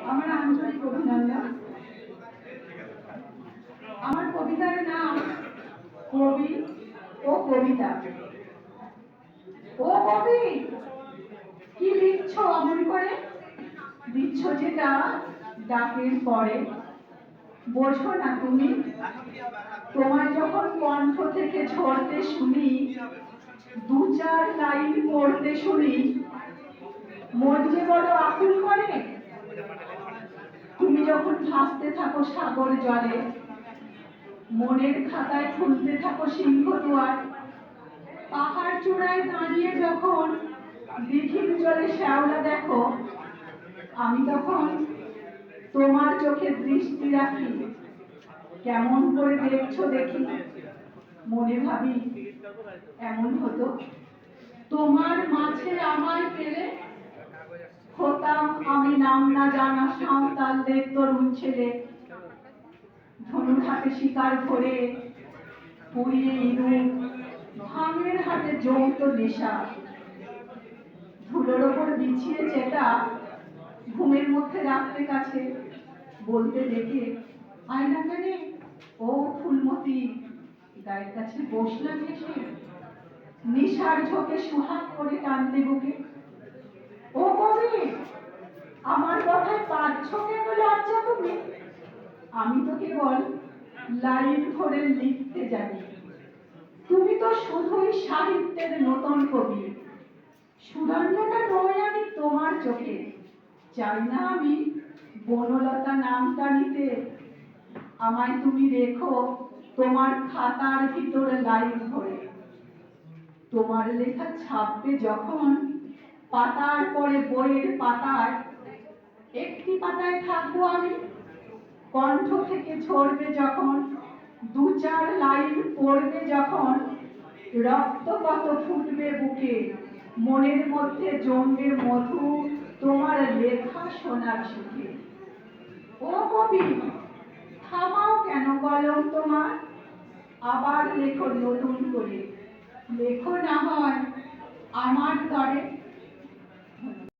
আমার আন্তরিক অভিনন্দন। আমার কবিতার নাম কবি ও কবিতা। ও কবি, কি লিখছ অমন করে? দিচ্ছ যেটা ডাকের পরে। বোঝো না তুমি? তোমায় যখন কণ্ঠ থেকে ঝরতে শুনি, দু চার লাইন পড়তে শুনি, মন যে বড় আকুল করে। তুমি যখন ভাসতে থাকো সাগর জলে, মনের খাতায় খুলতে থাকো সিংহ দুয়ার, পাহাড় চূড়ায় দাঁড়িয়ে যখন দিঘির জলে শ্যাওলা দেখো, আমি তখন তোমার চোখে দৃষ্টি রাখি। কেমন করে দেখছো দেখি, মনে ভাবি এমন হতো তোমার মাঝে আমায় পেলে, হতাম আমি নাম না জানা সাঁওতালদের তরুণ ছেলে। ধনুর হাতে শিকার ধরে, পুড়িয়ে ইঁদুর, ভাঙের হাতে জমতো নেশা, ধুলোর ওপর বিছিয়ে চেটা, ঘুমের মধ্যে রাখতে কাছে বলতে দেখে, আয়না কেনে ও ফুলমতি, গায়ের কাছে বসলাম এসে, নিশার ঝোঁকে সুহাগ করে টানতে বুকে। ও কবি, আমার কথায় পাচ্ছ কেন লজ্জা তুমি? আমি তো কেবল লাইন ধরে লিখতে জানি, তুমি তো শুধুই সাহিত্যের নতুন কবি। সুরঞ্জনা নই আমি তোমার চোখে, চাই না আমি বনলতা নামটা নিতে। আমায় তুমি রেখো তোমার খাতার ভিতর লাইন ধরে। তোমার লেখা ছাপবে যখন পাতার পরে বইয়ের পাতায়, একটি পাতায় থাকবো আমি। কণ্ঠ থেকে ঝরবে যখন দু চার লাইন পড়বে যখন, রক্ত কত ফুটবে বুকে, মনের মধ্যে জমবে মধু তোমার লেখা শোনার সুখে। ও কবি, থামাও কেন কলম তোমার? আবার লেখো নতুন করে, লেখো না হয় আমার তরে।